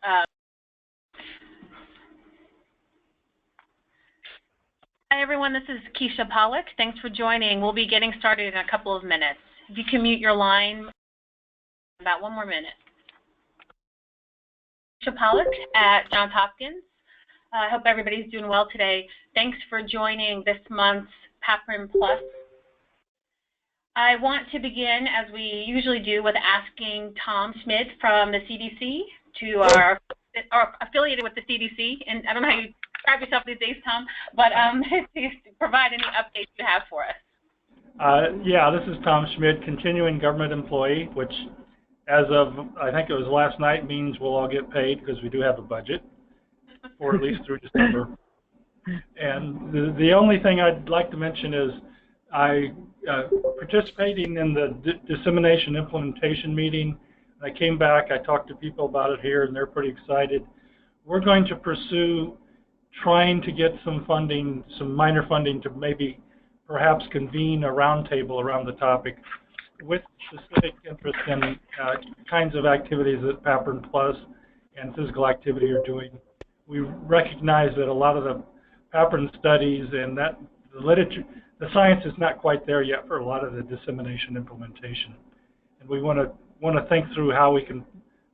Hi everyone, this is Keisha Pollock. Thanks for joining. We'll be getting started in a couple of minutes. If you can mute your line, about 1 more minute. Keisha Pollock at Johns Hopkins. I hope everybody's doing well today. Thanks for joining this month's PAPRN Plus. I want to begin, as we usually do, with asking Tom Schmidt from the CDC to are affiliated with the CDC, and I don't know how you describe yourself these days, Tom, but to provide any updates you have for us. Yeah, this is Tom Schmidt, continuing government employee, which as of, I think it was last night, means we'll all get paid because we do have a budget, or at least through December. And the only thing I'd like to mention is I participating in the dissemination implementation meeting. I came back, I talked to people about it here, and they're pretty excited. We're going to pursue trying to get some funding, some minor funding, to maybe perhaps convene a roundtable around the topic with specific interest in kinds of activities that PAPRN Plus and physical activity are doing. We recognize that a lot of the PAPRN studies and that the literature, the science is not quite there yet for a lot of the dissemination implementation, and we want to think through how we can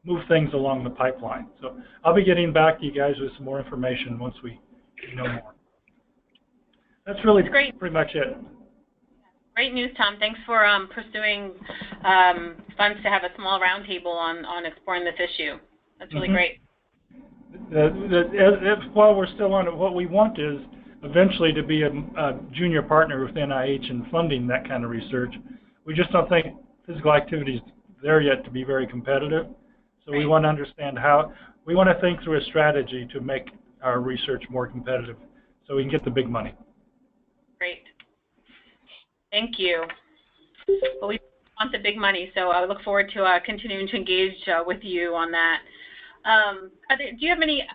move things along the pipeline. So I'll be getting back to you guys with some more information once we know more. That's really pretty much it. Great news, Tom. Thanks for pursuing funds to have a small roundtable on exploring this issue. That's really great. While we're still on it, what we want is eventually to be a junior partner with NIH in funding that kind of research. We just don't think physical activity is there yet to be very competitive. So we want to understand how, we want to think through a strategy to make our research more competitive so we can get the big money. Great. Thank you. Well, we want the big money, so I look forward to continuing to engage with you on that. Do you have any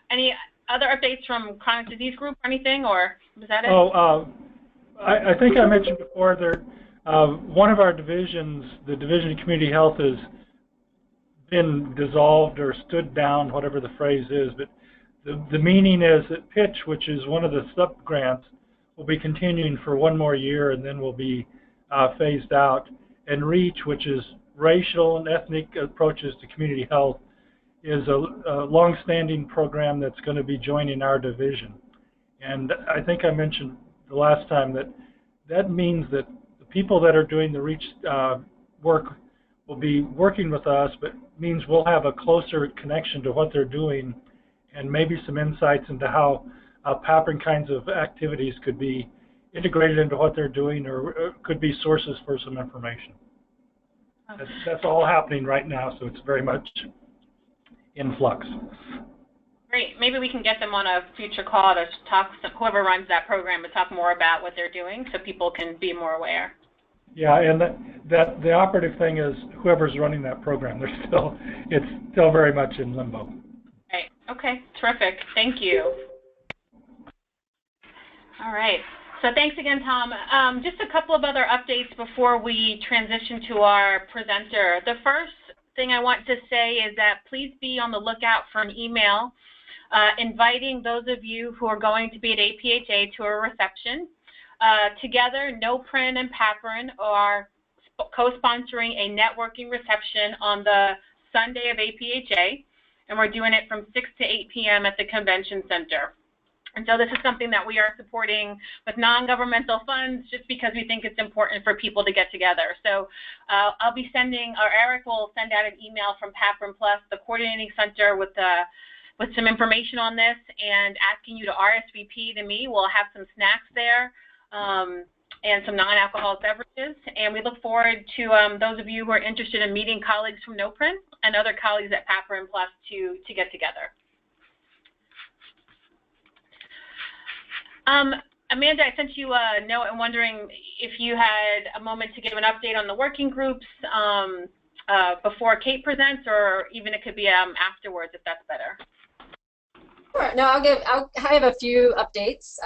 other updates from chronic disease group or anything, or was that it? Oh, I think I mentioned before there, one of our divisions, the Division of Community Health, has been dissolved or stood down, whatever the phrase is, but the meaning is that Pitch, which is one of the sub-grants, will be continuing for 1 more year and then will be phased out. And REACH, which is Racial and Ethnic Approaches to Community Health, is a long-standing program that's going to be joining our division. And I think I mentioned the last time that that means that the people that are doing the REACH work will be working with us, but means we'll have a closer connection to what they're doing and maybe some insights into how PAPRN kinds of activities could be integrated into what they're doing, or could be sources for some information. That's all happening right now, so it's very much in flux. Great. Maybe we can get them on a future call to talk, whoever runs that program, to talk more about what they're doing so people can be more aware. Yeah, and the operative thing is whoever's running that program, it's still very much in limbo. Right. Okay. Terrific. Thank you. All right. So thanks again, Tom. Just a couple of other updates before we transition to our presenter. The first thing I want to say is that please be on the lookout for an email inviting those of you who are going to be at APHA to a reception. Together, NOPRN and PAPRN are co-sponsoring a networking reception on the Sunday of APHA, and we're doing it from 6 to 8 p.m. at the Convention Center. And so this is something that we are supporting with non-governmental funds just because we think it's important for people to get together. So I'll be sending, or Eric will send out an email from PAPRN Plus, the coordinating center, with some information on this and asking you to RSVP to me. We'll have some snacks there and some non-alcoholic beverages. And we look forward to those of you who are interested in meeting colleagues from NOPRN and other colleagues at PAPRN Plus to get together. Amanda, I sent you a note and wondering if you had a moment to give an update on the working groups before Kate presents, or even it could be afterwards if that's better. Sure. No, I have a few updates.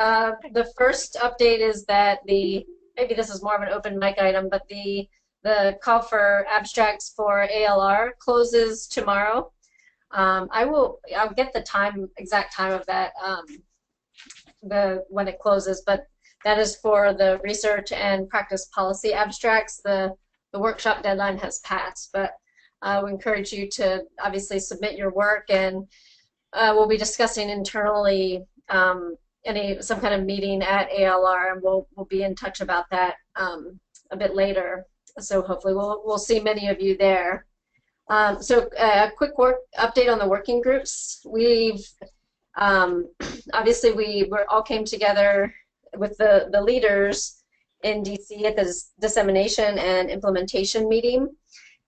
The first update is that maybe this is more of an open mic item, but the call for abstracts for ALR closes tomorrow. I'll get the exact time of that, when it closes, but that is for the research and practice policy abstracts. The workshop deadline has passed, but we encourage you to obviously submit your work, and we'll be discussing internally some kind of meeting at ALR, and we'll be in touch about that a bit later. So hopefully we'll see many of you there. So a quick update on the working groups. We've obviously we all came together with the leaders in DC at this dissemination and implementation meeting,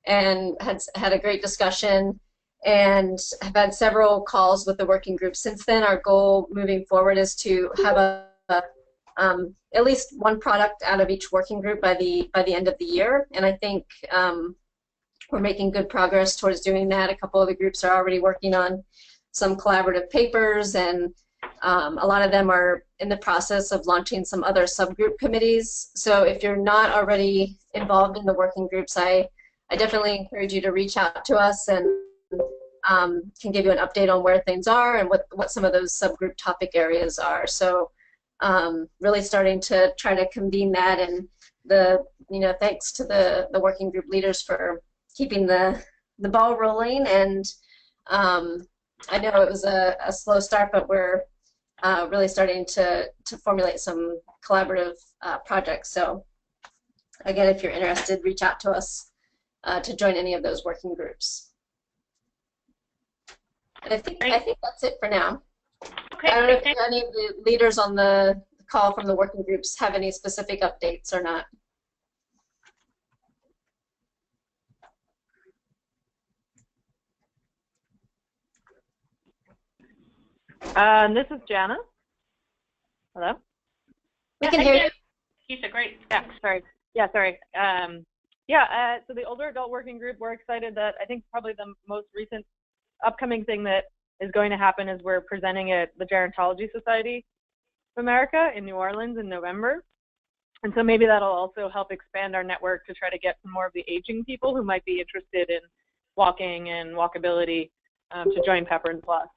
and had a great discussion, and have had several calls with the working group since then. Our goal moving forward is to have at least one product out of each working group by the end of the year, and I think we're making good progress towards doing that. A couple of the groups are already working on some collaborative papers, and a lot of them are in the process of launching some other subgroup committees. So if you're not already involved in the working groups, I definitely encourage you to reach out to us, and can give you an update on where things are and what some of those subgroup topic areas are. So really starting to try to convene that, and thanks to the working group leaders for keeping the ball rolling. And I know it was a slow start, but we're really starting to formulate some collaborative projects. So again, if you're interested, reach out to us to join any of those working groups. And I think that's it for now. Okay. I don't know if any of the leaders on the call from the working groups have any specific updates or not. This is Jana. Hello? We can hear you. Keisha, great. Yeah, sorry. Yeah, sorry. So the older adult working group, we're excited that I think probably the most recent upcoming thing that is going to happen is we're presenting at the Gerontology Society of America in New Orleans in November. And so maybe that'll also help expand our network to try to get some more of the aging people who might be interested in walking and walkability to join PAPRN Plus.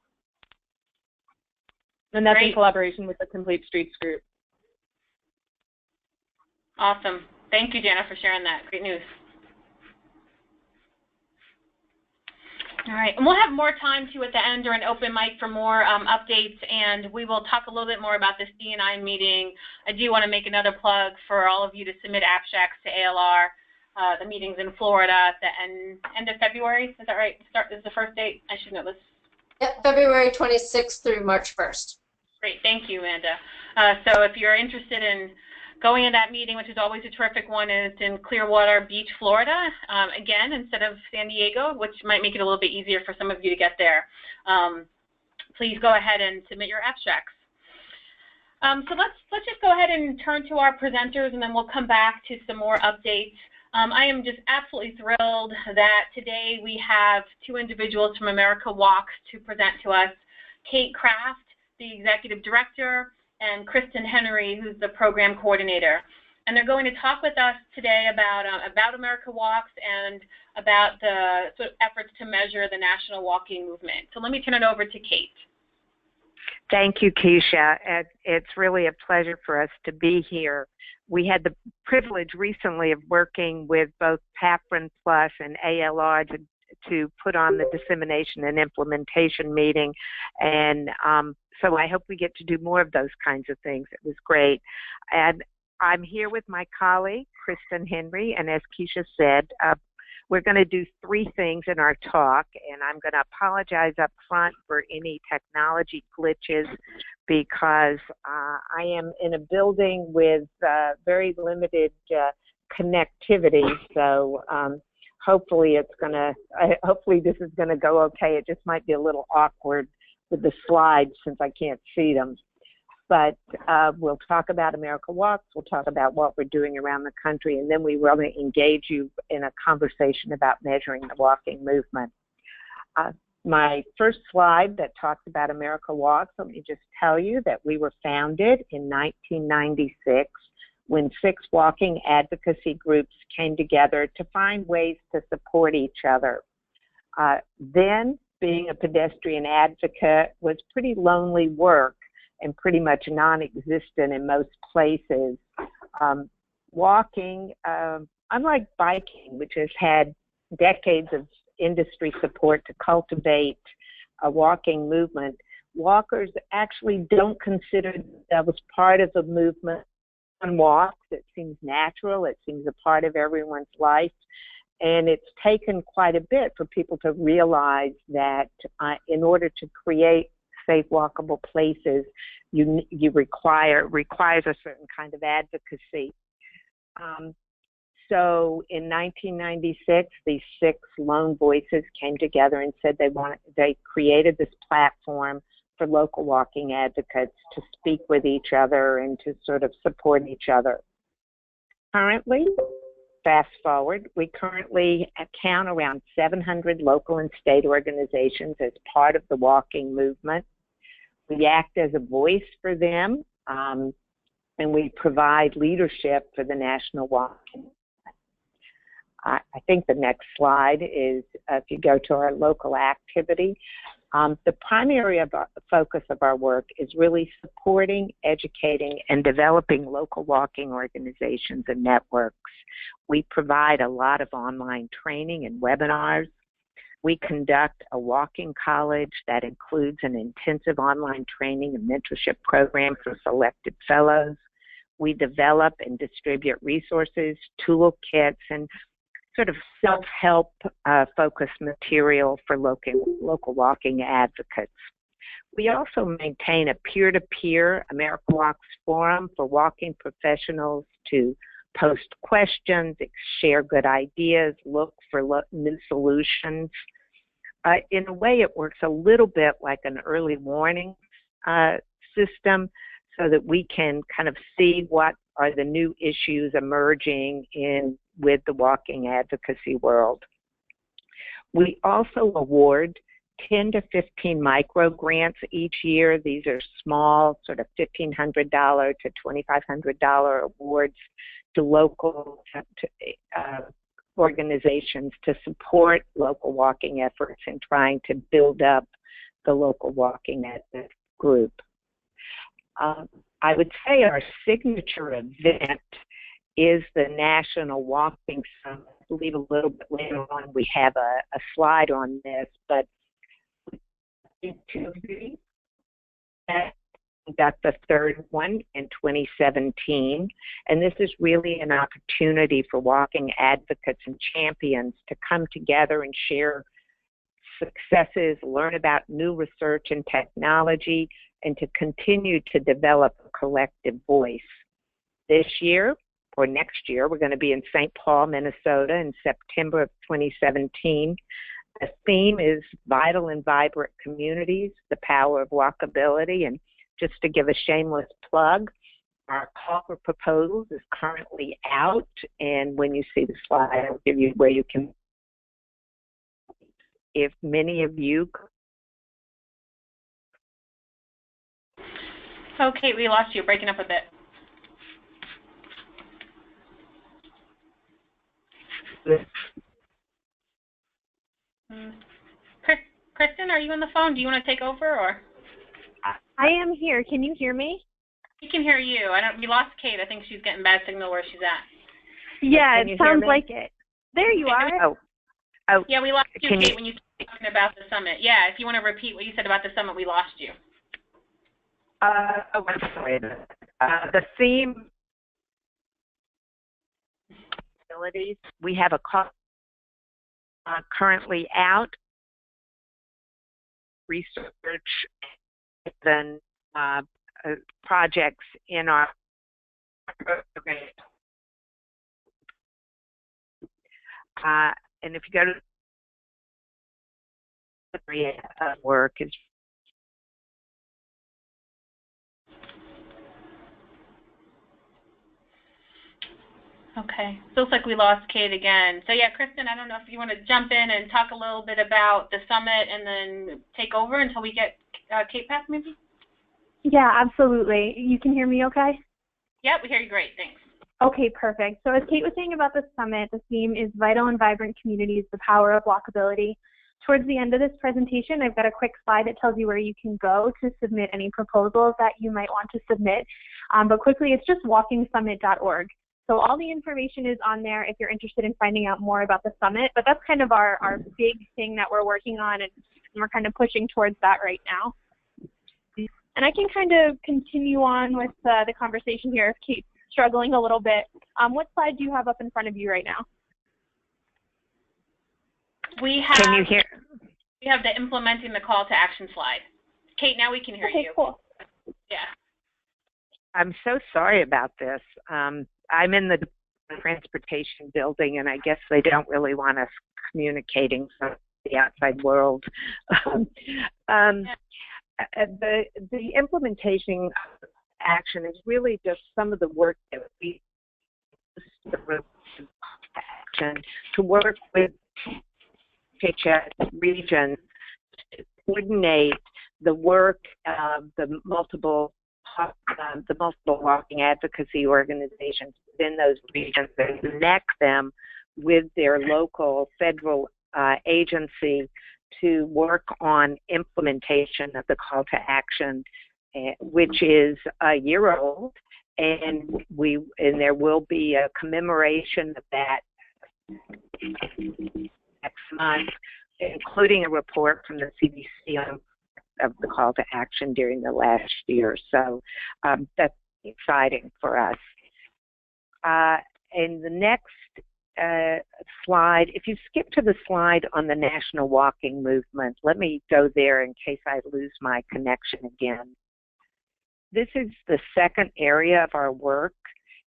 And that's in collaboration with the Complete Streets group. Awesome. Thank you, Jana, for sharing that. Great news. All right, and we'll have more time too at the end or an open mic for more updates, and we will talk a little bit more about this D&I meeting. I do want to make another plug for all of you to submit abstracts to ALR. The meeting's in Florida at the end of February. Is that right? Is the first date? I should know this. Yep, February 26th through March 1st. Great, thank you, Amanda. So if you're interested in going in that meeting, which is always a terrific one, is in Clearwater Beach, Florida, again, instead of San Diego, which might make it a little bit easier for some of you to get there. Please go ahead and submit your abstracts. So let's just go ahead and turn to our presenters, and then we'll come back to some more updates. I am just absolutely thrilled that today we have two individuals from America Walks to present to us, Kate Kraft, the Executive Director, and Kristen Henry, who's the Program Coordinator. And they're going to talk with us today about America Walks and about the sort of efforts to measure the national walking movement. So let me turn it over to Kate. Thank you, Keisha. It's really a pleasure for us to be here. We had the privilege recently of working with both PAPRN Plus and ALR to put on the dissemination and implementation meeting, and so I hope we get to do more of those kinds of things. It was great. And I'm here with my colleague, Kristen Henry, and as Keisha said, we're going to do three things in our talk, and I'm going to apologize up front for any technology glitches because I am in a building with very limited connectivity, so hopefully this is going to go okay. It just might be a little awkward with the slides since I can't see them. But we'll talk about America Walks, we'll talk about what we're doing around the country, and then we will engage you in a conversation about measuring the walking movement. My first slide that talks about America Walks, let me just tell you that we were founded in 1996 when 6 walking advocacy groups came together to find ways to support each other. Then being a pedestrian advocate was pretty lonely work and pretty much non-existent in most places. Walking, unlike biking, which has had decades of industry support to cultivate a walking movement, walkers actually don't consider themselves part of a movement. One walks, it seems natural, it seems a part of everyone's life, and it's taken quite a bit for people to realize that in order to create safe walkable places, it requires a certain kind of advocacy. So in 1996, these 6 lone voices came together and said they created this platform for local walking advocates to speak with each other and to sort of support each other. Currently, fast forward, we currently count around 700 local and state organizations as part of the walking movement. We act as a voice for them, and we provide leadership for the national walking. I think the next slide is, if you go to our local activity, the primary focus of our work is really supporting, educating, and developing local walking organizations and networks. We provide a lot of online training and webinars. We conduct a walking college that includes an intensive online training and mentorship program for selected fellows. We develop and distribute resources, toolkits, and sort of self-help focused material for local walking advocates. We also maintain a peer-to-peer America Walks forum for walking professionals to post questions, share good ideas, look for new solutions. In a way, it works a little bit like an early warning system so that we can kind of see what are the new issues emerging with the walking advocacy world. We also award 10 to 15 micro grants each year. These are small, sort of $1,500 to $2,500 awards to local organizations to support local walking efforts and trying to build up the local walking group. I would say our signature event is the National Walking Summit. I believe a little bit later on we have a slide on this, but got the 3rd one in 2017, and this is really an opportunity for walking advocates and champions to come together and share successes, learn about new research and technology, and to continue to develop a collective voice. This year, or next year, we're going to be in St. Paul, Minnesota in September of 2017. The theme is Vital and Vibrant Communities, the Power of Walkability. And just to give a shameless plug, our call for proposals is currently out. And when you see the slide, I'll give you where you can. If many of you. Oh, Kate, we lost you. Breaking up a bit. Kristen, are you on the phone? Do you want to take over, or? I am here. Can you hear me? We can hear you. We lost Kate. I think she's getting bad signal where she's at. Yeah, it sounds like it. There you are. Oh. Yeah, we lost you, Kate, when you started talking about the summit. Yeah, if you want to repeat what you said about the summit, we lost you. I'm sorry. The theme. We have a call currently out. Research and projects in our program. And if you go to the area of work is Okay. Feels like we lost Kate again. So yeah, Kristen, I don't know if you want to jump in and talk a little bit about the summit and then take over until we get Kate back, maybe? Yeah, absolutely. You can hear me okay? Yep, we hear you great. Thanks. Okay, perfect. So as Kate was saying about the summit, the theme is Vital and Vibrant Communities, the Power of Walkability. Towards the end of this presentation, I've got a quick slide that tells you where you can go to submit any proposals that you might want to submit. But quickly, it's just walkingsummit.org. So all the information is on there if you're interested in finding out more about the summit. But that's kind of our big thing that we're working on, and we're kind of pushing towards that right now. And I can kind of continue on with the conversation here if Kate's struggling a little bit. What slide do you have up in front of you right now? Can you hear? We have the implementing the call to action slide. Kate, now we can hear you. Cool. Yeah. I'm so sorry about this. I'm in the transportation building, and I guess they don't really want us communicating from the outside world. The implementation action is really just some of the work that we action to work with PHS regions to coordinate the work of the multiple walking advocacy organizations within those regions and connect them with their local federal agency to work on implementation of the call to action, which is a year old, and there will be a commemoration of that next month, including a report from the CDC of the call to action during the last year. So that's exciting for us. In the next slide, if you skip to the slide on the national walking movement, let me go there in case I lose my connection again. This is the second area of our work,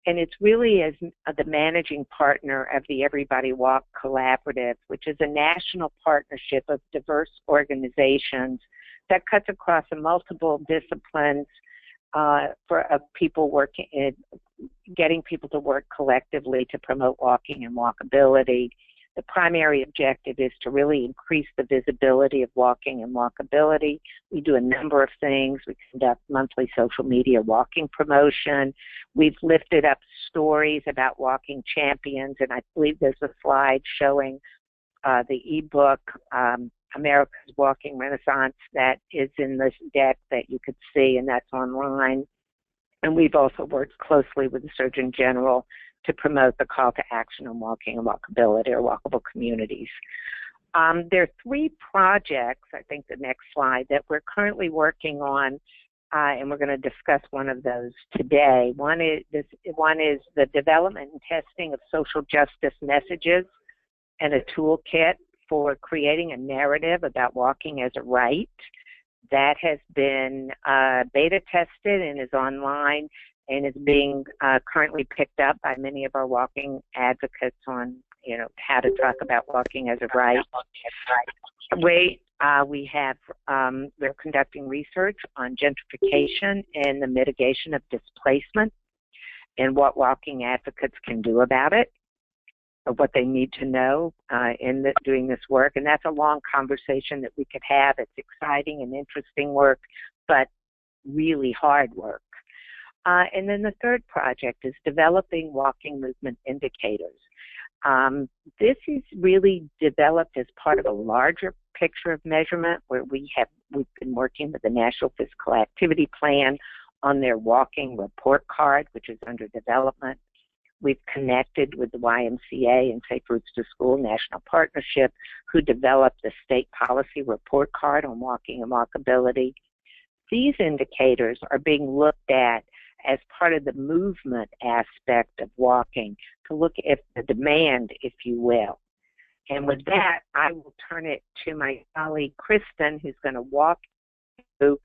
and it's really as the managing partner of the Everybody Walk Collaborative, which is a national partnership of diverse organizations that cuts across multiple disciplines of people working in getting people to work collectively to promote walking and walkability. The primary objective is to really increase the visibility of walking and walkability. We do a number of things. We conduct monthly social media walking promotion. We've lifted up stories about walking champions, and I believe there's a slide showing the ebook, America's Walking Renaissance, that is in this deck that you could see, and that's online. And we've also worked closely with the Surgeon General to promote the call to action on walking and walkability or walkable communities. There are 3 projects, I think the next slide, that we're currently working on, and we're going to discuss one of those today. One is the development and testing of social justice messages and a toolkit for creating a narrative about walking as a right. That has been beta tested and is online and is being currently picked up by many of our walking advocates on, how to talk about walking as a right. They're conducting research on gentrification and the mitigation of displacement and what walking advocates can do about it, or what they need to know in doing this work. And that's a long conversation that we could have. It's exciting and interesting work, but really hard work. And then the third project is developing walking movement indicators. This is really developed as part of a larger picture of measurement where we've been working with the National Physical Activity Plan on their walking report card, which is under development. We've connected with the YMCA and Safe Routes to School National Partnership, who developed the state policy report card on walking and walkability. These indicators are being looked at as part of the movement aspect of walking, to look at the demand, if you will. And with that, I will turn it to my colleague, Kristen, who's going to walk through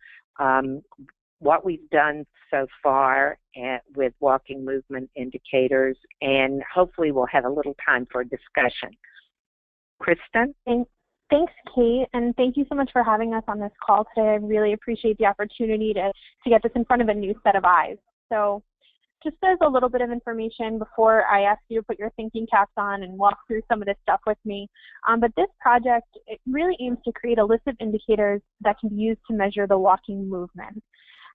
what we've done so far with walking movement indicators, and hopefully we'll have a little time for a discussion. Kristen? Thanks, Kate, and thank you so much for having us on this call today. I really appreciate the opportunity to get this in front of a new set of eyes. So just as a little bit of information before I ask you to put your thinking caps on and walk through some of this stuff with me, but this project, it really aims to create a list of indicators that can be used to measure the walking movement.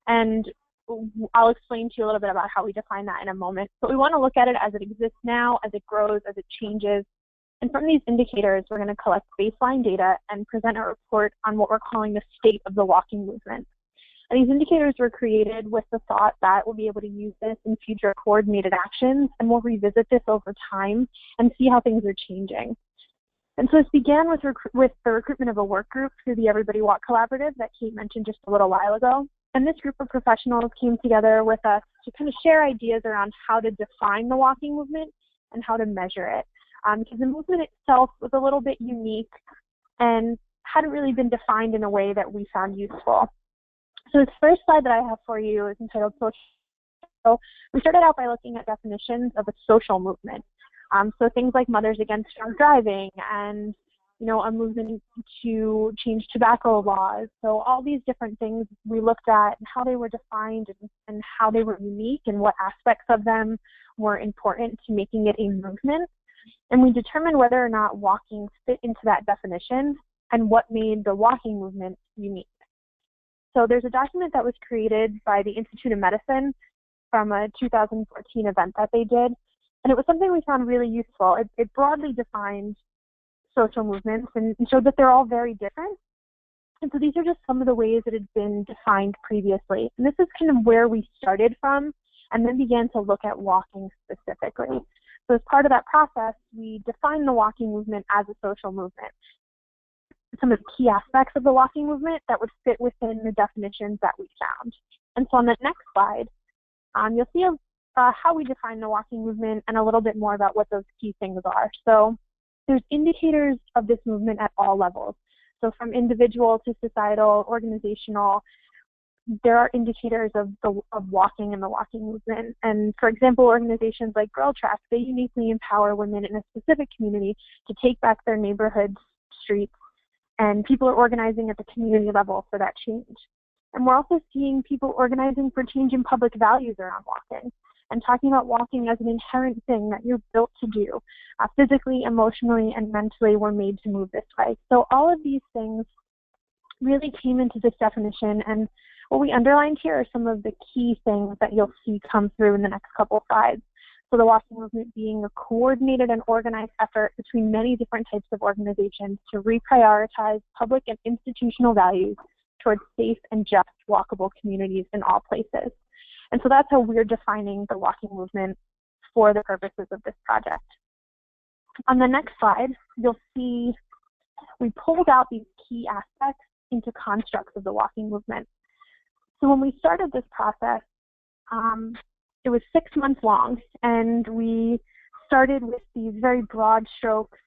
And I'll explain to you a little bit about how we define that in a moment. But we want to look at it as it exists now, as it grows, as it changes, And from these indicators, we're going to collect baseline data and present a report on what we're calling the state of the walking movement. And these indicators were created with the thought that we'll be able to use this in future coordinated actions, and we'll revisit this over time and see how things are changing. And so this began with the recruitment of a work group through the Everybody Walk Collaborative that Kate mentioned just a little while ago. And this group of professionals came together with us to kind of share ideas around how to define the walking movement and how to measure it. Because the movement itself was a little bit unique and hadn't really been defined in a way that we found useful. So this first slide that I have for you is entitled Social. So we started out by looking at definitions of a social movement. So things like Mothers Against Drunk Driving and, you know, a movement to change tobacco laws. So all these different things we looked at and how they were defined and how they were unique and what aspects of them were important to making it a movement. And we determined whether or not walking fit into that definition and what made the walking movement unique. So there's a document that was created by the Institute of Medicine from a 2014 event that they did. And it was something we found really useful. It broadly defined social movements and showed that they're all very different. And so these are just some of the ways that had been defined previously. And this is kind of where we started from and then began to look at walking specifically. So as part of that process, we defined the walking movement as a social movement. Some of the key aspects of the walking movement that would fit within the definitions that we found. And so on the next slide, you'll see how we define the walking movement and a little bit more about what those key things are. So there's indicators of this movement at all levels. So from individual to societal, organizational, there are indicators of walking and the walking movement. And for example, organizations like Girl Track, they uniquely empower women in a specific community to take back their neighborhoods, streets, and people are organizing at the community level for that change. And we're also seeing people organizing for change in public values around walking and talking about walking as an inherent thing that you're built to do. Physically, emotionally, and mentally, we're made to move this way. So all of these things really came into this definition, and what we underlined here are some of the key things that you'll see come through in the next couple slides. So the walking movement being a coordinated and organized effort between many different types of organizations to reprioritize public and institutional values towards safe and just walkable communities in all places. And so that's how we're defining the walking movement for the purposes of this project. On the next slide, you'll see we pulled out these key aspects into constructs of the walking movement. So when we started this process, it was 6 months long, and we started with these very broad strokes.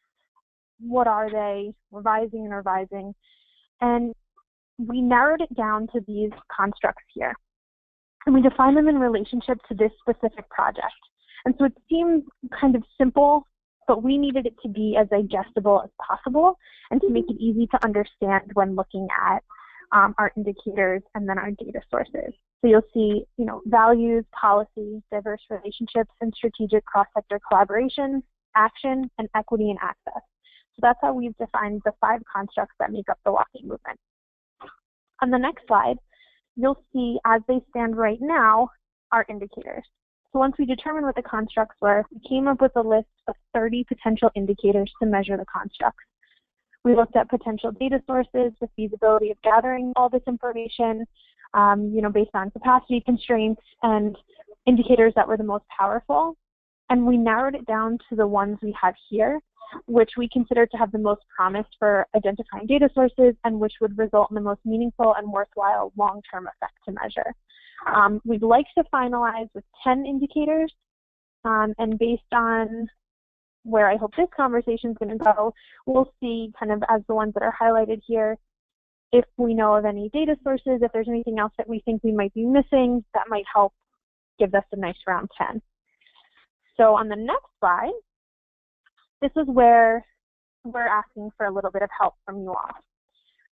What are they? Revising and revising. And we narrowed it down to these constructs here. And we defined them in relationship to this specific project. And so it seems kind of simple, but we needed it to be as digestible as possible and to make it easy to understand when looking at our indicators and then our data sources. So you'll see, you know, values, policy, diverse relationships, and strategic cross-sector collaboration, action, and equity and access. So that's how we've defined the 5 constructs that make up the walking movement. On the next slide, you'll see, as they stand right now, our indicators. So once we determined what the constructs were, we came up with a list of 30 potential indicators to measure the constructs. We looked at potential data sources, the feasibility of gathering all this information, you know, based on capacity constraints and indicators that were the most powerful. And we narrowed it down to the ones we have here, which we consider to have the most promise for identifying data sources and which would result in the most meaningful and worthwhile long-term effect to measure. We'd like to finalize with 10 indicators, and based on where I hope this conversation is going to go, we'll see kind of as the ones that are highlighted here, if we know of any data sources, if there's anything else that we think we might be missing, that might help give us a nice round 10. So on the next slide, this is where we're asking for a little bit of help from you all.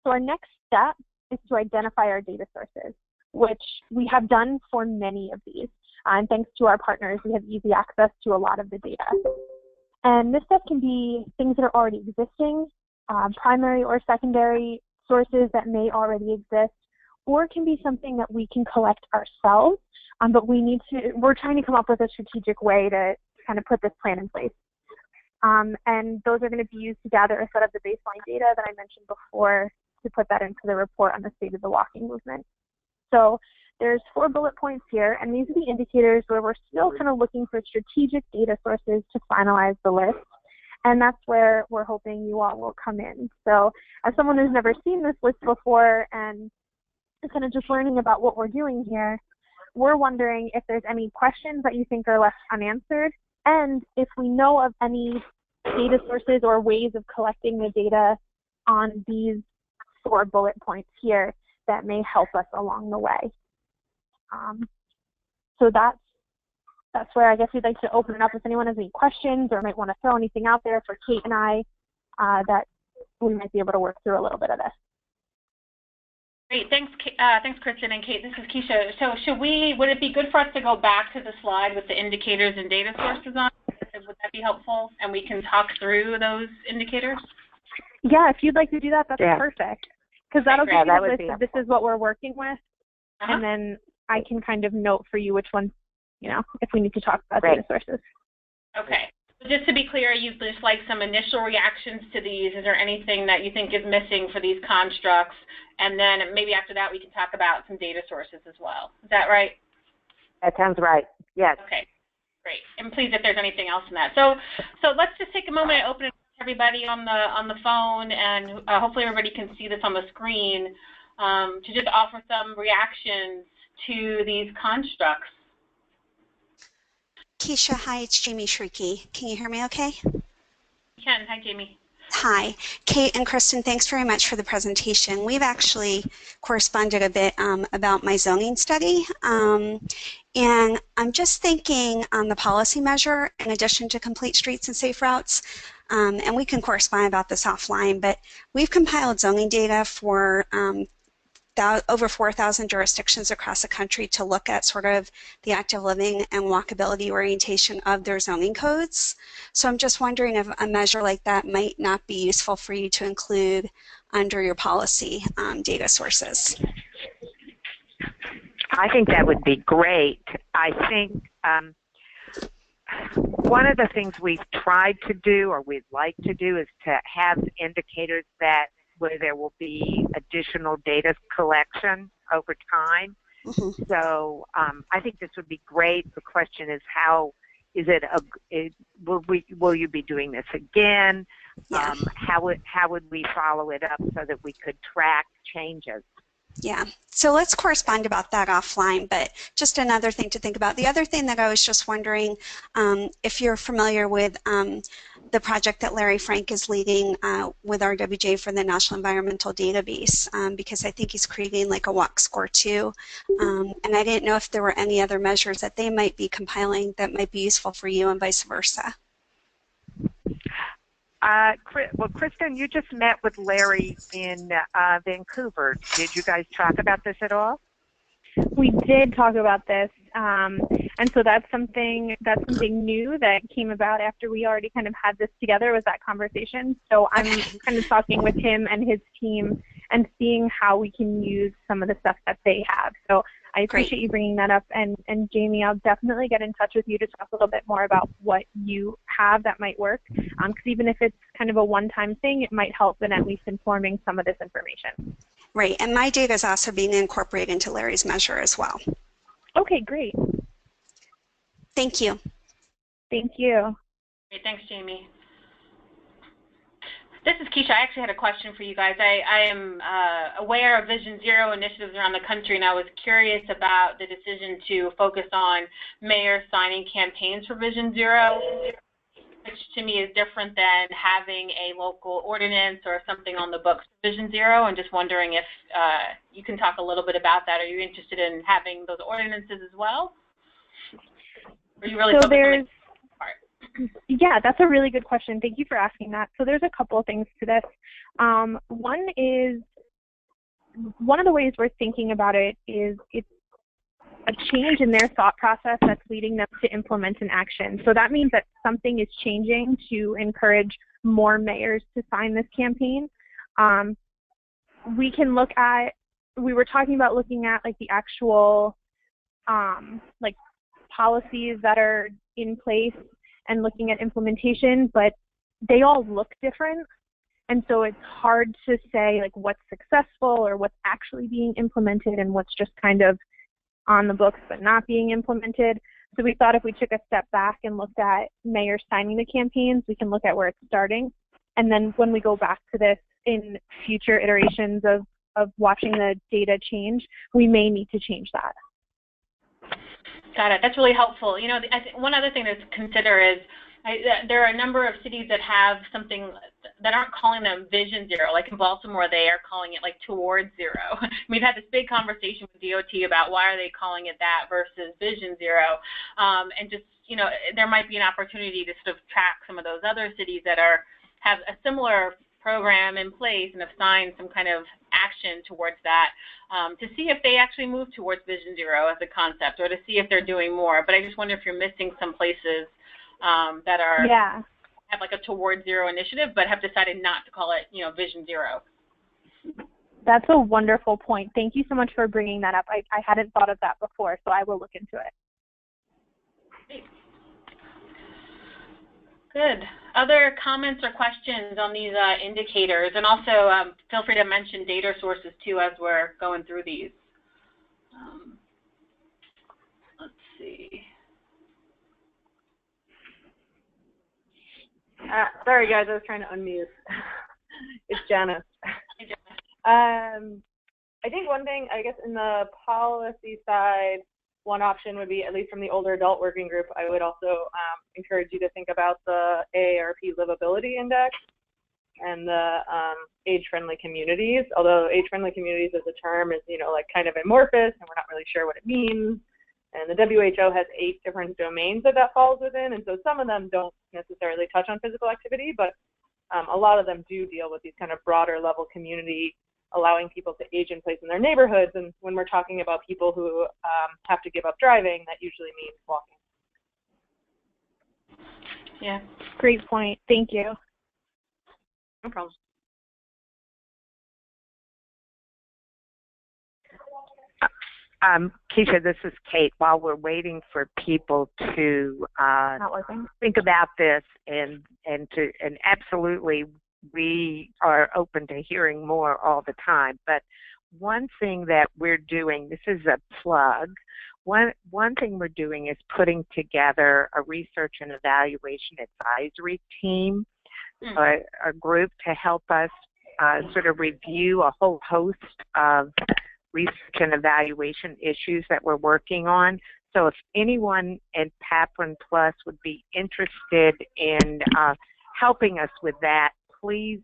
So our next step is to identify our data sources, which we have done for many of these. And thanks to our partners, we have easy access to a lot of the data. And this stuff can be things that are already existing, primary or secondary sources that may already exist, or it can be something that we can collect ourselves, but we're trying to come up with a strategic way to kind of put this plan in place. And those are going to be used to gather a set of the baseline data that I mentioned before to put that into the report on the state of the walking movement. So there's 4 bullet points here, and these are the indicators where we're still kind of looking for strategic data sources to finalize the list. And that's where we're hoping you all will come in. So as someone who's never seen this list before and kind of just learning about what we're doing here, we're wondering if there's any questions that you think are left unanswered, and if we know of any data sources or ways of collecting the data on these 4 bullet points here that may help us along the way. So that's where I guess we'd like to open it up if anyone has any questions or might want to throw anything out there for Kate and I that we might be able to work through a little bit of this. Great, thanks Kristen and Kate. This is Keisha. So would it be good for us to go back to the slide with the indicators and data sources on it? Would that be helpful? And we can talk through those indicators? Yeah, if you'd like to do that, that's perfect. Because that'll give you a list of this is what we're working with, and then I can kind of note for you which ones, you know, if we need to talk about data sources. Okay. So just to be clear, you'd just like some initial reactions to these. Is there anything that you think is missing for these constructs? And then maybe after that we can talk about some data sources as well. Is that right? That sounds right. Yes. Okay. Great. And please, if there's anything else in that. So let's just take a moment and open it up to everybody on the phone, and hopefully everybody can see this on the screen, to just offer some reactions to these constructs. Keisha, hi, it's Jamie Shrieky. Can you hear me okay? You can. Hi, Jamie. Hi. Kate and Kristen, thanks very much for the presentation. We've actually corresponded a bit about my zoning study, and I'm just thinking on the policy measure, in addition to complete streets and safe routes, and we can correspond about this offline, but we've compiled zoning data for over 4,000 jurisdictions across the country to look at sort of the active living and walkability orientation of their zoning codes. So I'm just wondering if a measure like that might not be useful for you to include under your policy data sources. I think that would be great. I think one of the things we've tried to do, or we'd like to do, is to have indicators that where there will be additional data collection over time. Mm-hmm. So I think this would be great. The question is, how is it? Will you be doing this again? Yeah. How would we follow it up so that we could track changes? Yeah, so let's correspond about that offline, but just another thing to think about. The other thing that I was just wondering, if you're familiar with the project that Larry Frank is leading with RWJ for the National Environmental Database, because I think he's creating like a walk score too, and I didn't know if there were any other measures that they might be compiling that might be useful for you and vice versa. Well, Kristen, you just met with Larry in Vancouver. Did you guys talk about this at all? We did talk about this, and so that's something new that came about after we already kind of had this together, was that conversation. So I'm kind of talking with him and his team and seeing how we can use some of the stuff that they have. So I appreciate you bringing that up, and Jamie, I'll definitely get in touch with you to talk a little bit more about what you have that might work, because even if it's kind of a one-time thing, it might help in at least informing some of this information. Right, and my data is also being incorporated into Larry's measure as well. Okay, great. Thank you. Thank you. Great, thanks, Jamie. This is Keisha. I actually had a question for you guys. I am aware of Vision Zero initiatives around the country, and I was curious about the decision to focus on mayors signing campaigns for Vision Zero, which to me is different than having a local ordinance or something on the books for Vision Zero. I'm just wondering if you can talk a little bit about that. Are you interested in having those ordinances as well? Or are you really focused on the part? Yeah, that's a really good question. Thank you for asking that. So there's a couple of things to this. One of the ways we're thinking about it is it's a change in their thought process that's leading them to implement an action. So that means that something is changing to encourage more mayors to sign this campaign. We can look at, we were talking about looking at like the actual like policies that are in place and looking at implementation, but they all look different. And so it's hard to say like what's successful or what's actually being implemented and what's just kind of on the books but not being implemented. So we thought if we took a step back and looked at mayors signing the campaigns, we can look at where it's starting. And then when we go back to this in future iterations of watching the data change, we may need to change that. Got it. That's really helpful. You know, I think one other thing to consider is there are a number of cities that have something that aren't calling them Vision Zero. Like in Baltimore, they are calling it like Towards Zero. We've had this big conversation with DOT about why are they calling it that versus Vision Zero, and just, you know, there might be an opportunity to sort of track some of those other cities that have a similar program in place and have signed some kind of action towards that, to see if they actually move towards Vision Zero as a concept, or to see if they're doing more. But I just wonder if you're missing some places that are have like a Towards Zero initiative, but have decided not to call it, you know, Vision Zero. That's a wonderful point. Thank you so much for bringing that up. I hadn't thought of that before, so I will look into it. Great. Good. Other comments or questions on these indicators? And also feel free to mention data sources too as we're going through these. Let's see. Sorry guys, I was trying to unmute. It's Janice. Hey, Janice. I think one thing, I guess in the policy side, one option would be, at least from the older adult working group, I would also encourage you to think about the AARP livability index and the age-friendly communities. Although age-friendly communities as a term is, you know, like kind of amorphous and we're not really sure what it means. And the WHO has 8 different domains that falls within, and so some of them don't necessarily touch on physical activity, but a lot of them do deal with these kind of broader level community, allowing people to age in place in their neighborhoods. And when we're talking about people who have to give up driving, that usually means walking. Yeah. Great point. Thank you. No problem. Keisha, this is Kate. While we're waiting for people to think about this, and absolutely, we are open to hearing more all the time. But one thing that we're doing, this is a plug. One thing we're doing is putting together a research and evaluation advisory team, a group to help us sort of review a whole host of research and evaluation issues that we're working on. So if anyone in PAPRN Plus would be interested in helping us with that, please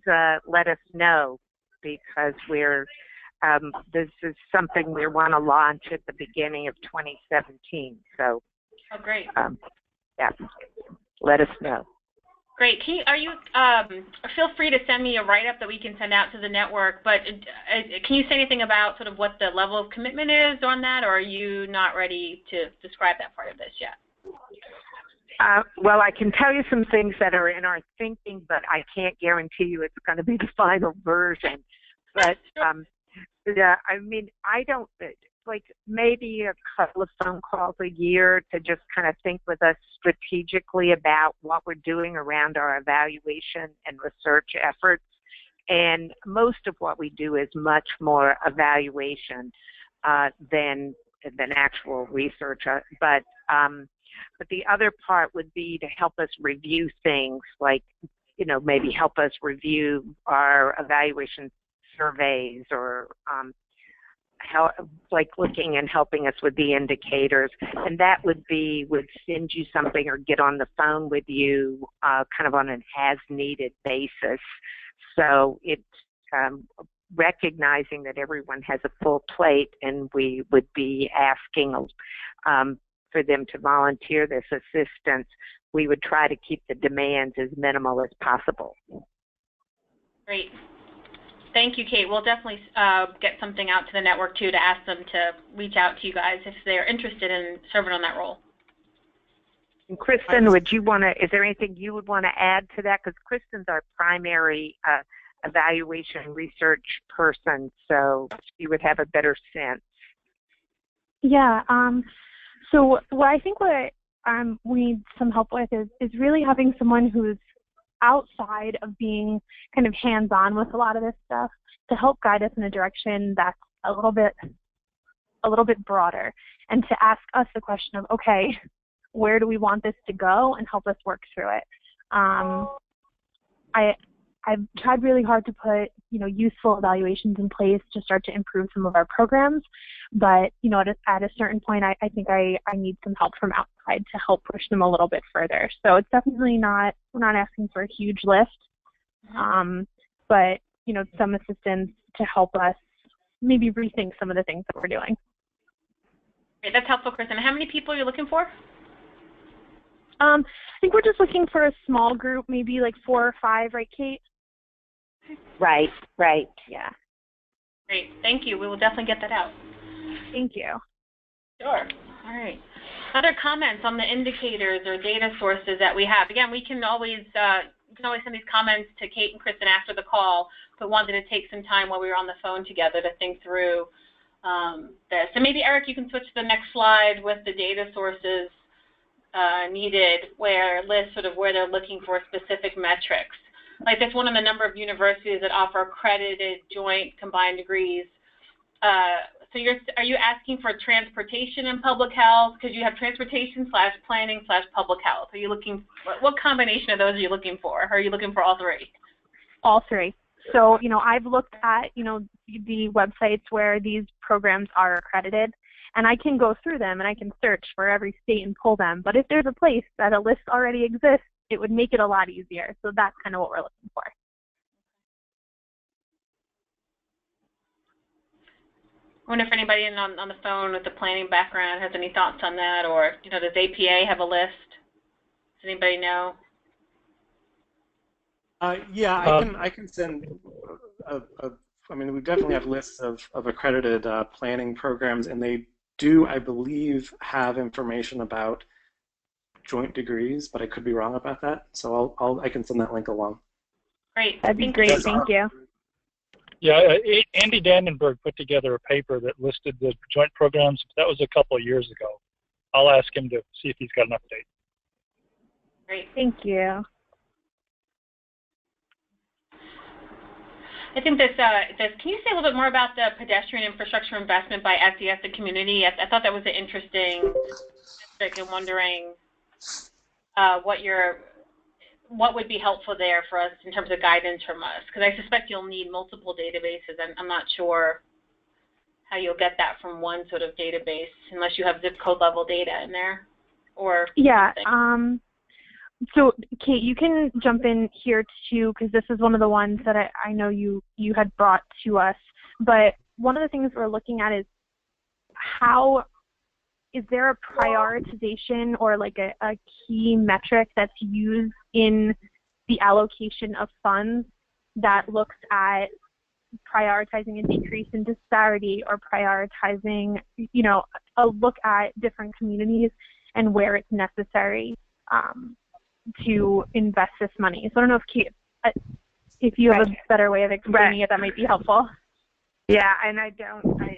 let us know, because we're this is something we want to launch at the beginning of 2017. So, oh, great. Yeah, let us know. Great. Are you feel free to send me a write-up that we can send out to the network, but can you say anything about sort of what the level of commitment is on that, or are you not ready to describe that part of this yet? Well, I can tell you some things that are in our thinking, but I can't guarantee you it's going to be the final version. But yeah, I mean, I don't, like maybe a couple of phone calls a year to just kind of think with us strategically about what we're doing around our evaluation and research efforts. And most of what we do is much more evaluation than actual research. But the other part would be to help us review things, like, you know, maybe help us review our evaluation surveys, or like looking and helping us with the indicators. And that would send you something or get on the phone with you kind of on an as-needed basis. So it's recognizing that everyone has a full plate, and we would be asking for them to volunteer this assistance. We would try to keep the demands as minimal as possible. Great. Thank you, Kate. We'll definitely get something out to the network, too, to ask them to reach out to you guys if they're interested in serving on that role. And Kristen, is there anything you would want to add to that? Because Kristen's our primary evaluation research person, so you would have a better sense. Yeah. So what I think we need some help with is really having someone who's outside of being kind of hands-on with a lot of this stuff to help guide us in a direction that's a little bit broader, and to ask us the question of, okay, where do we want this to go, and help us work through it. I've tried really hard to put, useful evaluations in place to start to improve some of our programs, but, at a certain point, I think I need some help from outside to help push them a little bit further. So it's definitely we're not asking for a huge lift, but, some assistance to help us maybe rethink some of the things that we're doing. Great, that's helpful, Kristen. How many people are you looking for? I think we're just looking for a small group, maybe like 4 or 5, right, Kate? Right, yeah. Great, thank you. We will definitely get that out. Thank you. Sure. All right. Other comments on the indicators or data sources that we have? Again, we can always send these comments to Kate and Kristen after the call, but wanted to take some time while we were on the phone together to think through this. So maybe, Eric, you can switch to the next slide with the data sources needed, where lists sort of where they're looking for specific metrics. Like there's one on the number of universities that offer accredited joint combined degrees. So are you asking for transportation and public health? Because you have transportation/planning/public health. Are you looking, what combination of those are you looking for? Or are you looking for all 3? All 3. So, I've looked at, the websites where these programs are accredited, and I can go through them and I can search for every state and pull them. But if there's a place that a list already exists, it would make it a lot easier. So that's kind of what we're looking for. I wonder if anybody on the phone with the planning background has any thoughts on that, or, does APA have a list? Does anybody know? Yeah, I can send I mean, we definitely have lists of accredited planning programs, and they do, I believe, have information about joint degrees, but I could be wrong about that. So I can send that link along. Great. That'd be great. Thank you. Yeah, Andy Dandenberg put together a paper that listed the joint programs. That was a couple of years ago. I'll ask him to see if he's got an update. Great. Thank you. I think this, can you say a little bit more about the pedestrian infrastructure investment by SES and community? I thought that was an interesting topic, and wondering what would be helpful there for us in terms of guidance from us, because I suspect you'll need multiple databases, and I'm not sure how you'll get that from one sort of database unless you have zip code level data in there, or yeah. something. So Kate, you can jump in here too, because this is one of the ones that I know you had brought to us. But one of the things we're looking at is is there a prioritization or like a key metric that's used in the allocation of funds that looks at prioritizing a decrease in disparity, or prioritizing, a look at different communities and where it's necessary to invest this money. So I don't know if Kate, if you have a better way of explaining it, that might be helpful. Yeah, and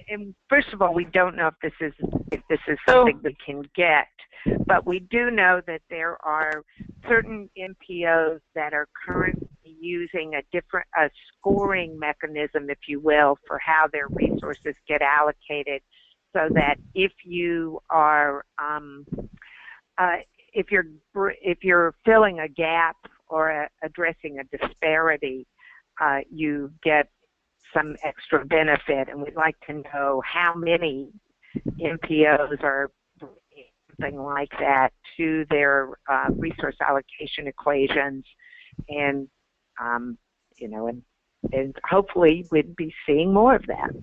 and first of all, we don't know if this is something we can get, but we do know that there are certain MPOs that are currently using a scoring mechanism, if you will, for how their resources get allocated, so that if you are if you're filling a gap or addressing a disparity, you get some extra benefit, and we'd like to know how many MPOs are bringing something like that to their resource allocation equations, and and hopefully we'd be seeing more of that.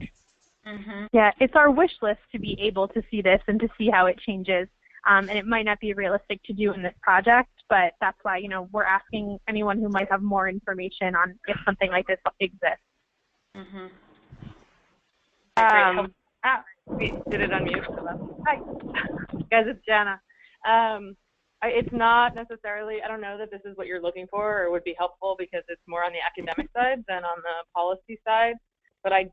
Mm-hmm. Yeah, it's our wish list to be able to see this and to see how it changes. And it might not be realistic to do in this project, but that's why, we're asking anyone who might have more information on if something like this exists. Mm-hmm. Did it unmute? Hi, guys, it's Jana. It's not necessarily, I don't know that this is what you're looking for or would be helpful, because it's more on the academic side than on the policy side. But I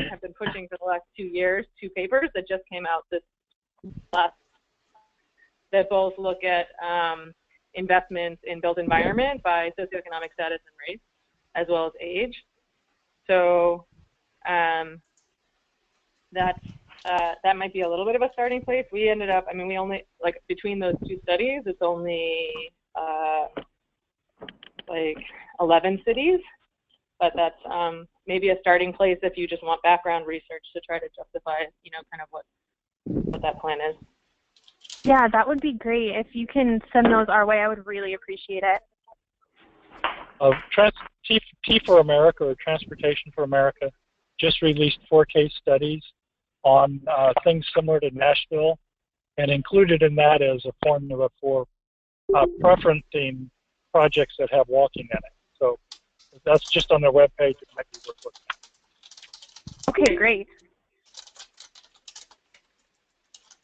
have been pushing for the last 2 years 2 papers that just came out this last, that both look at investments in built environment by socioeconomic status and race, as well as age. So that might be a little bit of a starting place. We ended up, I mean, we only, like, between those two studies, it's only like 11 cities, but that's maybe a starting place if you just want background research to try to justify, you know, kind of what that plan is. Yeah, that would be great. If you can send those our way, I would really appreciate it. T for America, or Transportation for America, just released 4 case studies on things similar to Nashville, and included in that is a formula for preferencing projects that have walking in it. So that's just on their webpage. It might be worth looking at. Okay, great.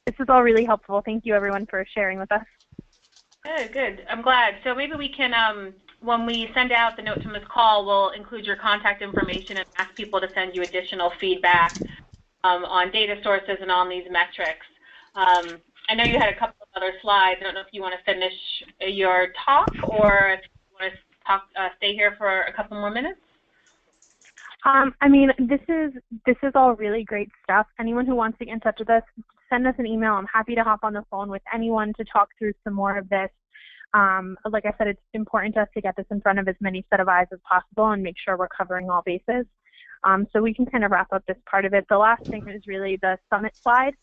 This is all really helpful. Thank you, everyone, for sharing with us. Good, good. I'm glad. So maybe we can, when we send out the notes from this call, we'll include your contact information and ask people to send you additional feedback on data sources and on these metrics. I know you had a couple of other slides. I don't know if you want to finish your talk, or if you want to talk, stay here for a couple more minutes. I mean, this is all really great stuff. Anyone who wants to get in touch with us, send us an email. I'm happy to hop on the phone with anyone to talk through some more of this. Like I said, it's important to us to get this in front of as many set of eyes as possible and make sure we're covering all bases. So we can kind of wrap up this part of it. The last thing is really the summit slide,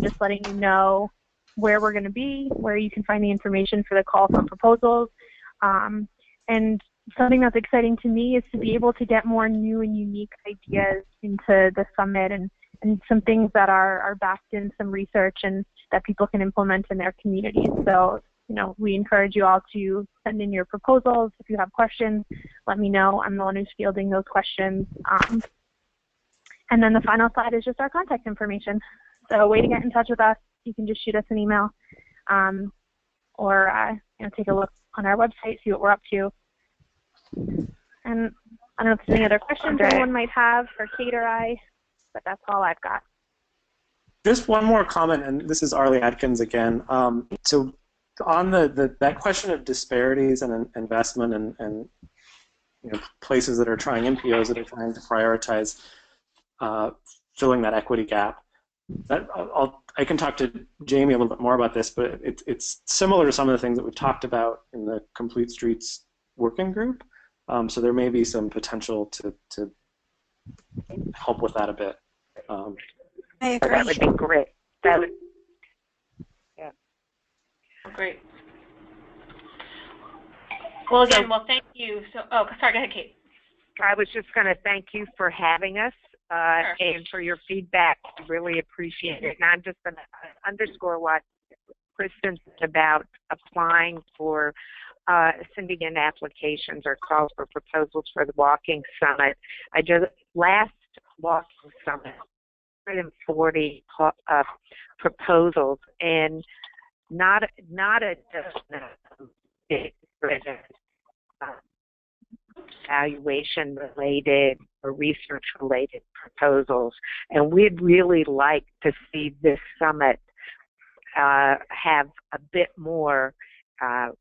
just letting you know where we're going to be, where you can find the information for the call for proposals. And something that's exciting to me is to be able to get more new and unique ideas into the summit, and some things that are backed in some research and that people can implement in their communities. So, you know, we encourage you all to send in your proposals. If you have questions, let me know. I'm the one who's fielding those questions. And then the final slide is just our contact information. So a way to get in touch with us, you can just shoot us an email, or you know, take a look on our website, see what we're up to. And I don't know if there's any other questions anyone might have for Kate or I, but that's all I've got. Just one more comment, and this is Arlie Atkins again. So on that question of disparities and investment and you know, places that are trying, NPOs that are trying to prioritize filling that equity gap, I can talk to Jamie a little bit more about this, but it's similar to some of the things that we've talked about in the Complete Streets working group. So there may be some potential to help with that a bit. I agree. That would be great. That would, yeah. Great. Well, again, well, thank you. So, oh, sorry, go ahead, Kate. I was just going to thank you for having us and for your feedback. Really appreciate it. And I'm just going to underscore what Kristen said about applying for sending in applications or calls for proposals for the Walking Summit. Last Walking Summit, 140 proposals, and not a dozen evaluation-related or research-related proposals. And we'd really like to see this summit have a bit more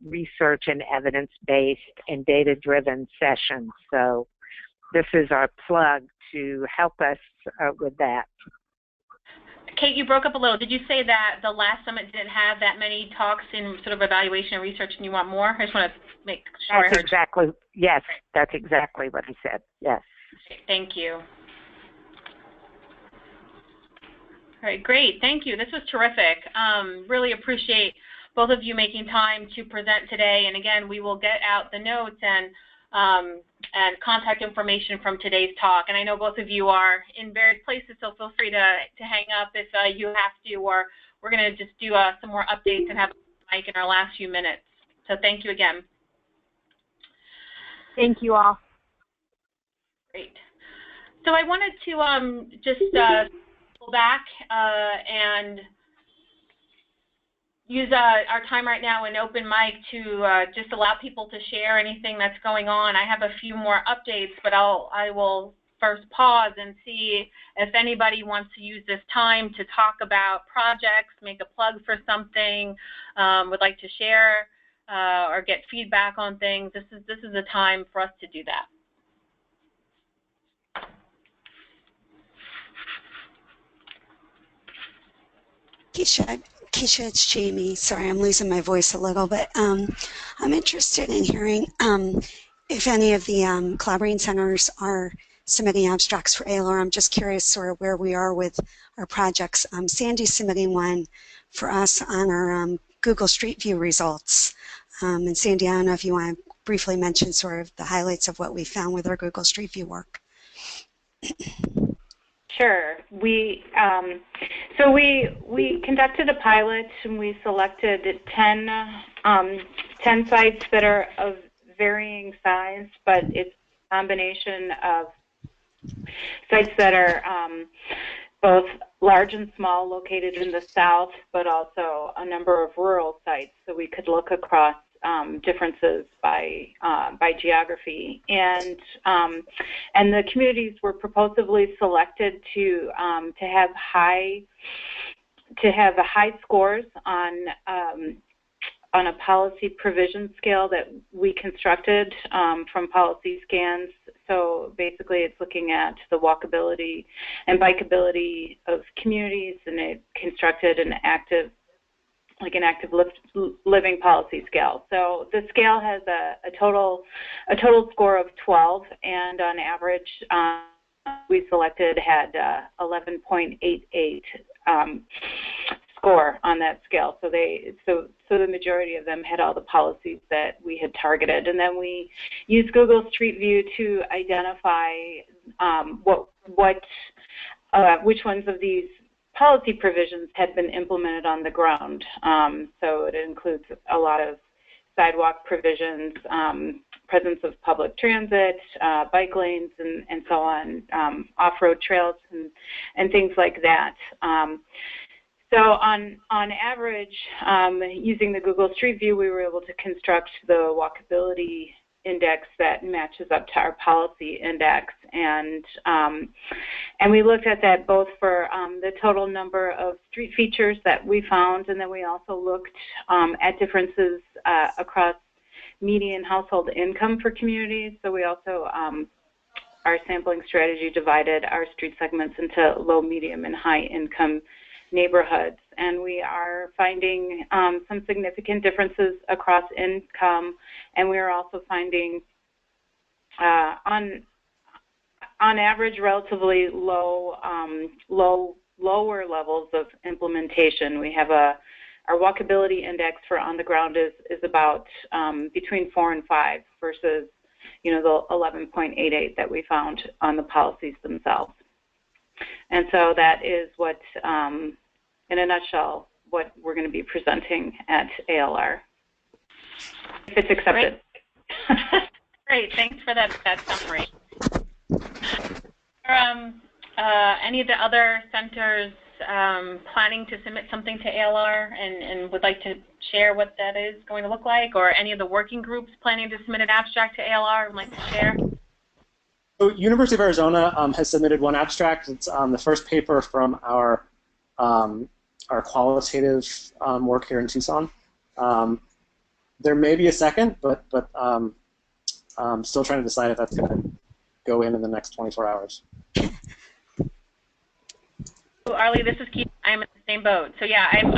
research and evidence-based and data-driven sessions. So this is our plug to help us with that. Kate, you broke up a little. Did you say that the last summit didn't have that many talks in sort of evaluation and research and you want more? I just want to make sure I heard. Exactly. Yes, that's exactly what he said. Yes. Thank you. All right, great. Thank you. This was terrific. Really appreciate both of you making time to present today. And again, we will get out the notes and contact information from today's talk. And I know both of you are in various places, so feel free to hang up if you have to, or we're going to just do some more updates and have Mike in our last few minutes. So thank you again. Thank you all. Great. So I wanted to just go back and use our time right now in open mic to just allow people to share anything that's going on. I have a few more updates, but I will first pause and see if anybody wants to use this time to talk about projects, make a plug for something, would like to share or get feedback on things, this is a time for us to do that. Keisha, it's Jamie. Sorry, I'm losing my voice a little, but I'm interested in hearing if any of the collaborating centers are submitting abstracts for ALR. I'm just curious sort of where we are with our projects. Sandy's submitting one for us on our Google Street View results. And Sandy, I don't know if you want to briefly mention sort of the highlights of what we found with our Google Street View work. Sure. So we conducted a pilot and we selected 10 sites that are of varying size, but it's a combination of sites that are both large and small, located in the south, but also a number of rural sites, so we could look across differences by geography, and the communities were proposively selected to have high scores on a policy provision scale that we constructed from policy scans. So basically, it's looking at the walkability and bikeability of communities, and it constructed an active living policy scale. So the scale has a total score of 12, and on average, we selected had 11.88 score on that scale. So the majority of them had all the policies that we had targeted, and then we used Google Street View to identify which ones of these policy provisions had been implemented on the ground. So it includes a lot of sidewalk provisions, presence of public transit, bike lanes, and so on, off-road trails, and things like that. So on average, using the Google Street View, we were able to construct the walkability index that matches up to our policy index, and we looked at that both for the total number of street features that we found, and then we also looked at differences across median household income for communities. So we also, our sampling strategy divided our street segments into low, medium, and high income neighborhoods, and we are finding some significant differences across income, and we are also finding on average relatively lower levels of implementation. We have our walkability index for on the ground is about between 4 and 5 versus the 11.88 that we found on the policies themselves. And so that is what, in a nutshell, what we're going to be presenting at ALR, if it's accepted. Great, Great. Thanks for that summary. Are any of the other centers planning to submit something to ALR and would like to share what that is going to look like, or any of the working groups planning to submit an abstract to ALR and would like to share? So University of Arizona has submitted one abstract. It's the first paper from our qualitative work here in Tucson. There may be a second, but I'm still trying to decide if that's going to go in the next 24 hours. So Arlie, this is Keith. I'm in the same boat. So yeah, in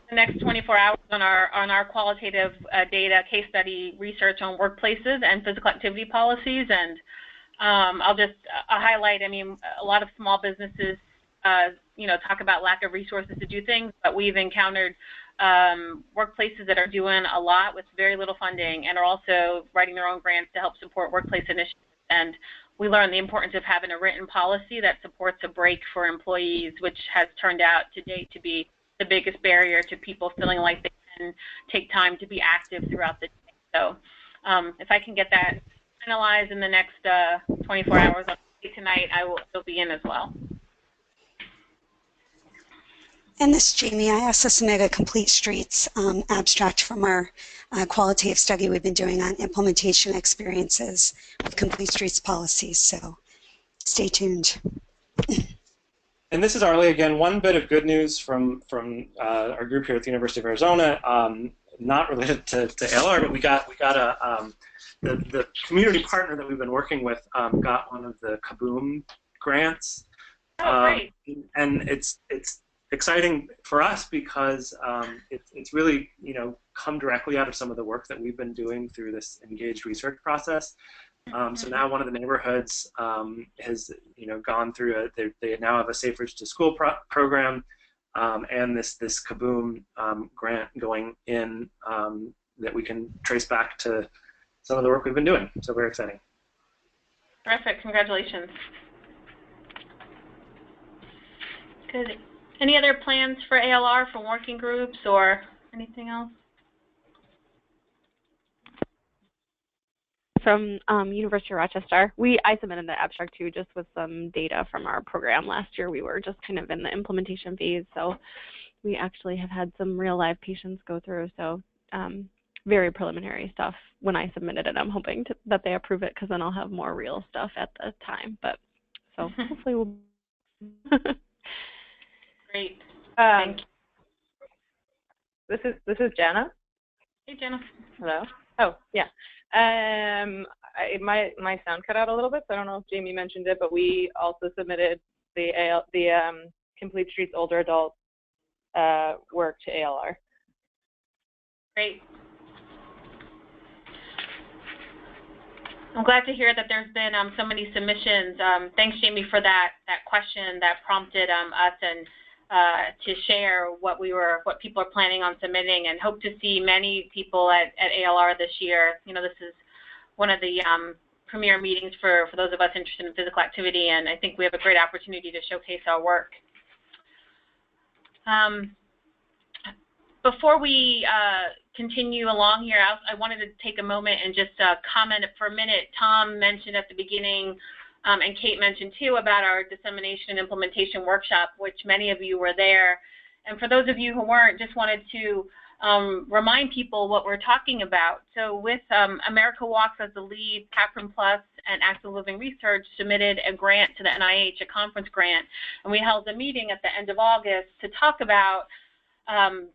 the next 24 hours on our qualitative data case study research on workplaces and physical activity policies, and I'll just highlight. I mean, a lot of small businesses, talk about lack of resources to do things, but we've encountered workplaces that are doing a lot with very little funding and are also writing their own grants to help support workplace initiatives. And we learned the importance of having a written policy that supports a break for employees, which has turned out to date to be the biggest barrier to people feeling like they can take time to be active throughout the day. So if I can get that finalized in the next 24 hours tonight, I will be in as well. And this is Jamie. I also submitted a Complete Streets abstract from our qualitative study we've been doing on implementation experiences with Complete Streets policies. So stay tuned. And this is Arlie again. One bit of good news from our group here at the University of Arizona, not related to ALR, but we got a the community partner that we've been working with got one of the Kaboom grants. Oh, great! And it's exciting for us because it's really come directly out of some of the work that we've been doing through this engaged research process. So now one of the neighborhoods has gone through they now have a Safe Routes to School program and this Kaboom grant going in that we can trace back to some of the work we've been doing. So very exciting. Terrific! Congratulations. Good. Any other plans for ALR, for working groups, or anything else? From University of Rochester. I submitted the abstract too, just with some data from our program last year. We were just kind of in the implementation phase, so we actually have had some real live patients go through, so very preliminary stuff when I submitted it. I'm hoping that they approve it, because then I'll have more real stuff at the time, but so hopefully we'll Great. Thank you. This is Jenna. Hey, Jenna. Hello. Oh, yeah. My sound cut out a little bit, so I don't know if Jamie mentioned it, but we also submitted the Complete Streets older adult work to ALR. Great. I'm glad to hear that there's been so many submissions. Thanks, Jamie, for that question that prompted us and to share what people are planning on submitting, and hope to see many people at ALR this year. This is one of the premier meetings for those of us interested in physical activity, and I think we have a great opportunity to showcase our work. Before we continue along here, I wanted to take a moment and just comment for a minute. Tom mentioned at the beginning, and Kate mentioned too, about our dissemination and implementation workshop, which many of you were there. And for those of you who weren't, just wanted to remind people what we're talking about. So with America Walks as the lead, PAPRN Plus and Active Living Research submitted a grant to the NIH, a conference grant, and we held a meeting at the end of August to talk about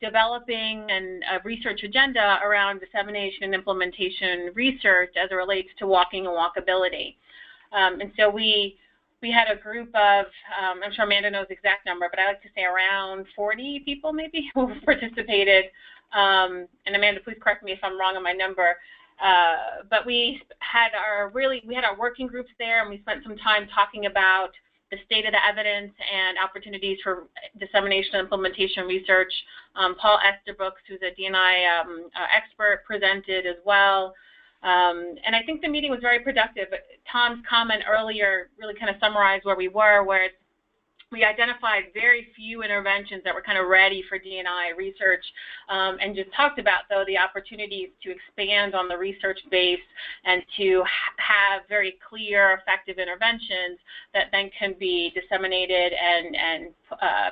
developing a research agenda around dissemination and implementation research as it relates to walking and walkability. And so we had a group of, I'm sure Amanda knows the exact number, but I like to say around 40 people maybe who participated. And Amanda, please correct me if I'm wrong on my number. But we had our working groups there, and we spent some time talking about the state of the evidence and opportunities for dissemination and implementation research. Paul Esterbrook, who's a D&I expert, presented as well. And I think the meeting was very productive. Tom's comment earlier really kind of summarized where we were, where we identified very few interventions that were kind of ready for D&I research, and just talked about, though, the opportunities to expand on the research base and to have very clear, effective interventions that then can be disseminated and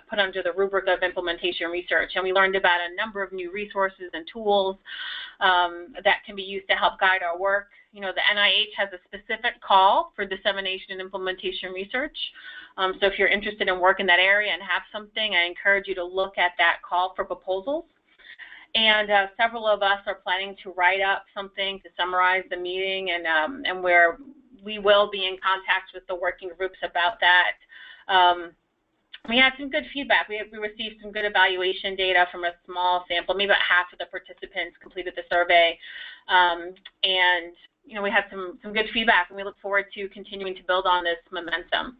put under the rubric of implementation research. And we learned about a number of new resources and tools that can be used to help guide our work. The NIH has a specific call for dissemination and implementation research. So if you're interested in work in that area and have something, I encourage you to look at that call for proposals. And several of us are planning to write up something to summarize the meeting, and where we will be in contact with the working groups about that. We had some good feedback. We received some good evaluation data from a small sample. Maybe about half of the participants completed the survey. And we had some good feedback, and we look forward to continuing to build on this momentum.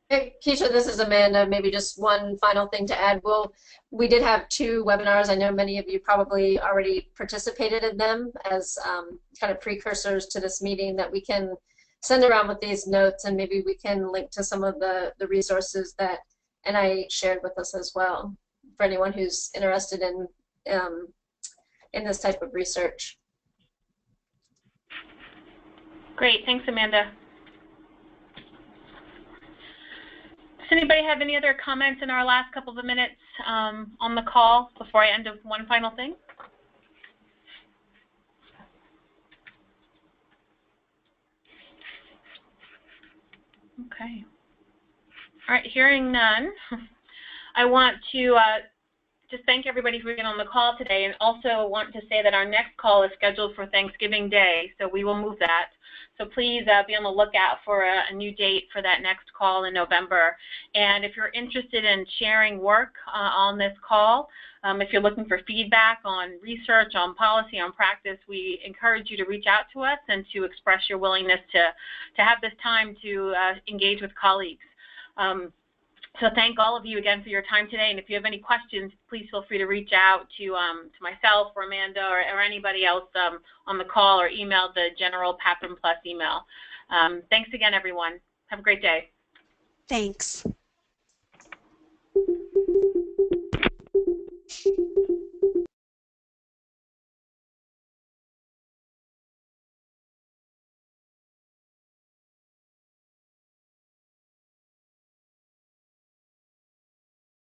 Hey, Keisha, this is Amanda. Maybe just one final thing to add. We did have 2 webinars. I know many of you probably already participated in them as kind of precursors to this meeting that we can send around with these notes, and maybe we can link to some of the resources that NIH shared with us as well for anyone who's interested in this type of research. Great, thanks, Amanda. Does anybody have any other comments in our last couple of minutes on the call before I end with one final thing? Okay. All right, hearing none, I want to just thank everybody for being on the call today, and also want to say that our next call is scheduled for Thanksgiving Day, so we will move that. So please be on the lookout for a new date for that next call in November. And if you're interested in sharing work on this call, if you're looking for feedback on research, on policy, on practice, we encourage you to reach out to us and to express your willingness to have this time to engage with colleagues. So thank all of you again for your time today, and if you have any questions, please feel free to reach out to myself or Amanda or anybody else on the call, or email the general PAPRN Plus email. Thanks again, everyone. Have a great day. Thanks.